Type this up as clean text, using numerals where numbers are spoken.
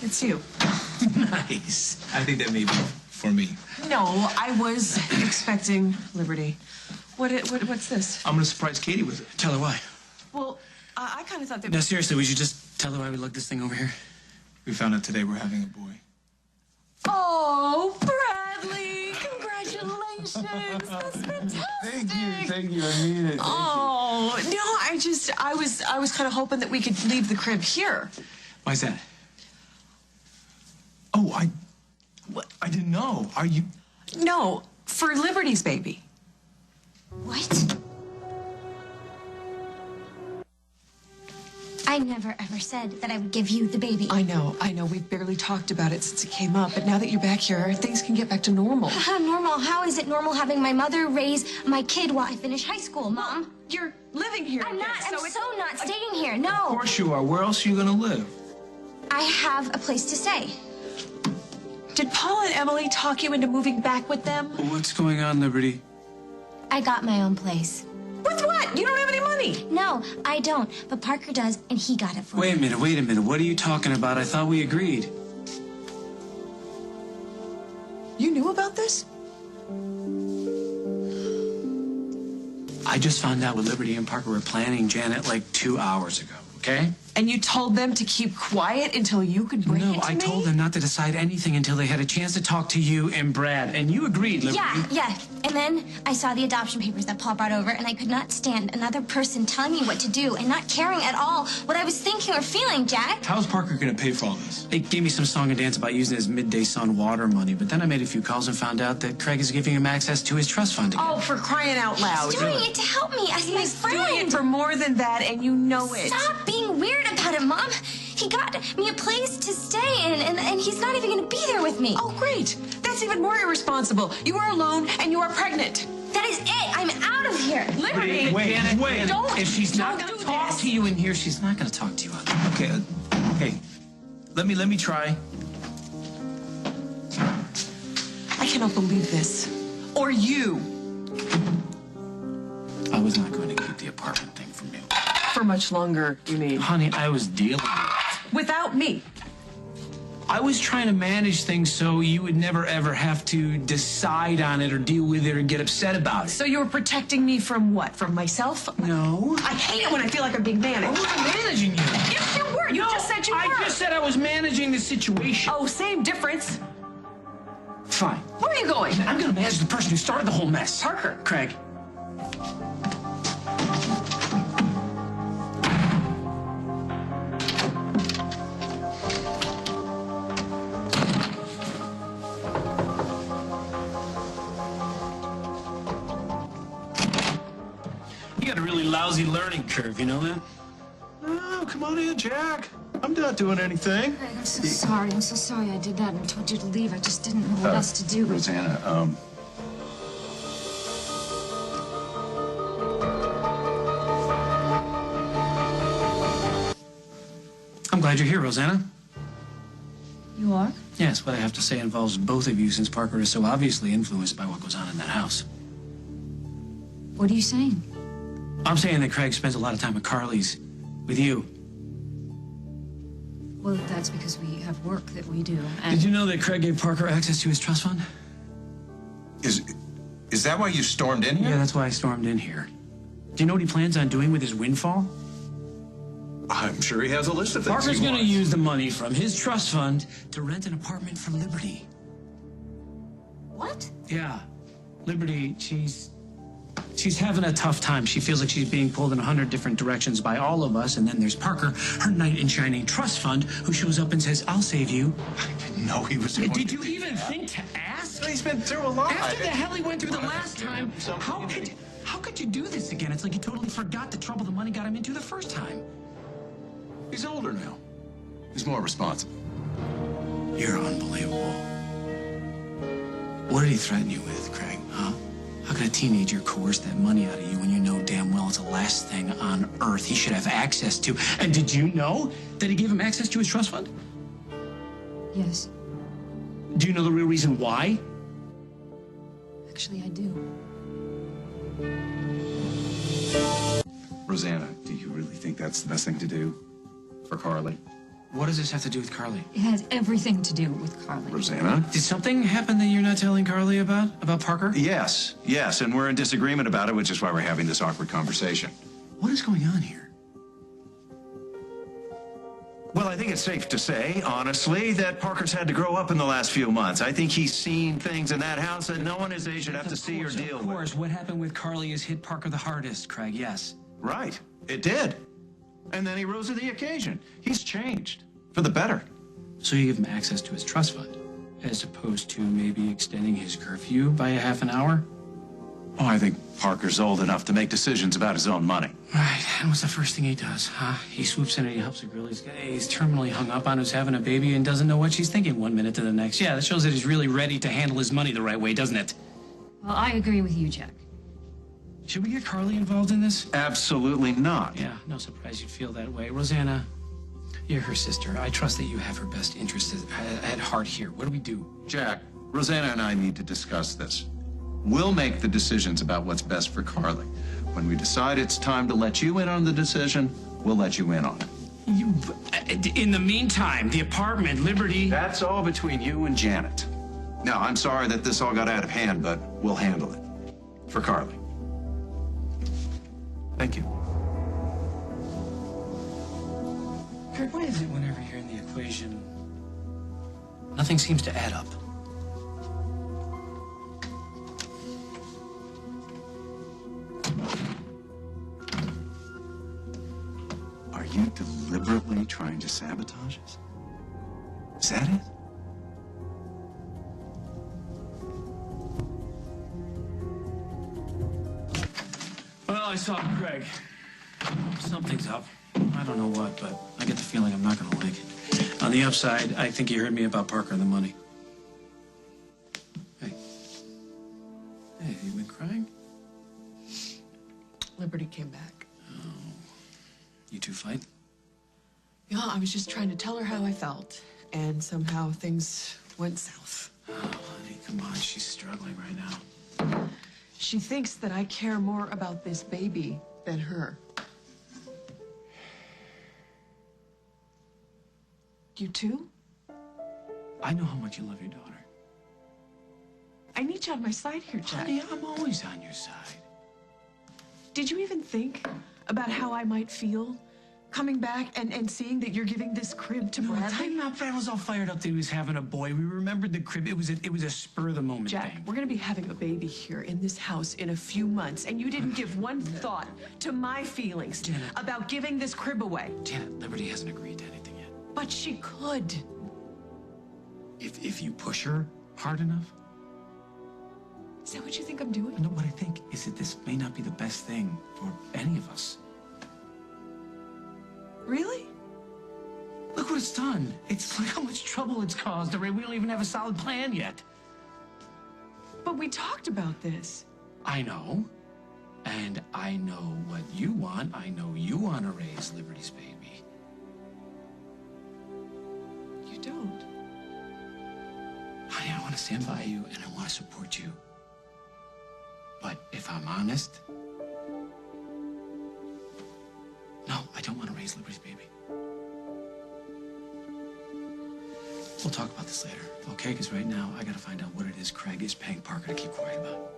It's you. Nice. I think that may be for me. No, I was expecting Liberty. What's this? I'm gonna surprise Katie with it. Tell her why. Well, I kind of thought that... No, seriously, we should just tell her why we lugged this thing over here. We found out today we're having a boy. Oh, Bradley! Congratulations! That's fantastic! Thank you. I mean it. Oh, no, I was kind of hoping that we could leave the crib here. Why's that? Oh, I didn't know. Are you... No, for Liberty's baby. What? I never ever said that I would give you the baby. I know. We've barely talked about it since it came up, but now that you're back here, things can get back to normal. Normal? How is it normal having my mother raise my kid while I finish high school, Mom? Well, you're living here. I'm not. So I'm not staying here. No. Of course you are. Where else are you gonna live? I have a place to stay. Did Paul and Emily talk you into moving back with them? What's going on, Liberty? I got my own place. With what? You don't have any money. No, I don't. But Parker does, and he got it for me. Wait a minute. What are you talking about? I thought we agreed. You knew about this? I just found out what Liberty and Parker were planning, Janet, like 2 hours ago, okay? And you told them to keep quiet until you could bring it to me? No, I told them not to decide anything until they had a chance to talk to you and Brad. And you agreed, Liberty. Yeah. And then I saw the adoption papers that Paul brought over, and I could not stand another person telling me what to do and not caring at all what I was thinking or feeling, Jack. How's Parker gonna pay for all this? They gave me some song and dance about using his midday sun water money, but then I made a few calls and found out that Craig is giving him access to his trust fund again. Oh, for crying out loud. He's doing it to help me as my He's friend. doing it for more than that, and you know it. Stop being weird about it, Mom. He got me a place to stay in, and he's not even going to be there with me. Oh, great. That's even more irresponsible. You are alone, and you are pregnant. That is it. I'm out of here. Liberty. Wait. Don't. If she's not going do to talk this. to you in here, she's not going to talk to you out there. Okay. Let me try. I cannot believe this. Or you. I was not going to keep the apartment thing from you. For much longer, you mean. Honey, I was dealing with it. Without me. I was trying to manage things so you would never, ever have to decide on it or deal with it or get upset about it. So you were protecting me from what? From myself? No. I hate it when I feel like I'm being managed. I wasn't managing you. Yes, you were. You just said you were. I just said I was managing the situation. Oh, same difference. Fine. Where are you going? I'm going to manage the person who started the whole mess. Parker. Craig. You got a really lousy learning curve, you know that? Oh, come on in, Jack. I'm not doing anything. Craig, I'm so sorry. I'm so sorry I did that and told you to leave. I just didn't know what else to do. Rosanna, I'm glad you're here, Rosanna. You are? Yes, what I have to say involves both of you since Parker is so obviously influenced by what goes on in that house. What are you saying? I'm saying that Craig spends a lot of time at Carly's with you. Well, that's because we have work that we do. And Did you know that Craig gave Parker access to his trust fund? Is that why you stormed in here? Yeah, that's why I stormed in here. Do you know what he plans on doing with his windfall? I'm sure he has a list of things. Parker's he going to wants. use the money from his trust fund to rent an apartment for Liberty. what? Yeah. Liberty, she's having a tough time. She feels like she's being pulled in 100 different directions by all of us. And then there's Parker, her knight in shining trust fund, who shows up and says, I'll save you. I didn't know he was going Did to you do even that. think to ask? He's been through a lot. After the hell he went through the last time, how could you do this again? It's like you totally forgot the trouble the money got him into the first time. He's older now. He's more responsible. You're unbelievable. What did he threaten you with, Craig, huh? How can a teenager coerce that money out of you when you know damn well it's the last thing on earth he should have access to? And did you know that he gave him access to his trust fund? Yes. Do you know the real reason why? Actually, I do. Rosanna, do you really think that's the best thing to do for Carly? What does this have to do with Carly? It has everything to do with Carly. Rosanna? Did something happen that you're not telling Carly about? About Parker? Yes, and we're in disagreement about it, which is why we're having this awkward conversation. What is going on here? Well, I think it's safe to say, honestly, that Parker's had to grow up in the last few months. I think he's seen things in that house that no one his age should have to see or deal with. Of course, what happened with Carly has hit Parker the hardest, Craig, yes. Right, it did. And then he rose to the occasion. He's changed, for the better. So you give him access to his trust fund, as opposed to maybe extending his curfew by a half an hour? Oh, I think Parker's old enough to make decisions about his own money. Right, and what's the first thing he does, huh? He swoops in and he helps a girl he's terminally hung up on who's having a baby and doesn't know what she's thinking 1 minute to the next. Yeah, that shows that he's really ready to handle his money the right way, doesn't it? Well, I agree with you, Jack. Should we get Carly involved in this? Absolutely not. Yeah, no surprise you'd feel that way. Rosanna, you're her sister. I trust that you have her best interests at heart here. What do we do? Jack, Rosanna and I need to discuss this. We'll make the decisions about what's best for Carly. When we decide it's time to let you in on the decision, we'll let you in on it. In the meantime, the apartment, Liberty... That's all between you and Janet. Now, I'm sorry that this all got out of hand, but we'll handle it. For Carly. Thank you. Kirk, why is it whenever you're in the equation, nothing seems to add up? Are you deliberately trying to sabotage us? Is that it? Well, I saw Craig. Something's up. I don't know what, but I get the feeling I'm not going to like it. On the upside, I think he heard me about Parker and the money. Hey. Hey, you been crying? Liberty came back. You two fight? Yeah, I was just trying to tell her how I felt, and somehow things went south. Oh, honey, come on. She's struggling right now. She thinks that I care more about this baby than her. You too? I know how much you love your daughter. I need you on my side here, Jack. Honey, I'm always on your side. Did you even think about how I might feel coming back and seeing that you're giving this crib to Bradley? Time out. Brad was all fired up that he was having a boy. We remembered the crib. It was a spur of the moment Jack, thing. we're gonna be having a baby here in this house in a few months, and you didn't give one thought to my feelings Janet. about giving this crib away. Janet, Liberty hasn't agreed to anything yet. But she could. If you push her hard enough. Is that what you think I'm doing? No, what I think is that this may not be the best thing for any of us. Really? Look what it's done. It's like how much trouble it's caused. We don't even have a solid plan yet. But we talked about this. I know. And I know what you want. I know you want to raise Liberty's baby. You don't. Honey, I want to stand by you and I want to support you. But if I'm honest, no, I don't want to raise Liberty's baby. We'll talk about this later, okay? Because right now, I got to find out what it is Craig is paying Parker to keep quiet about.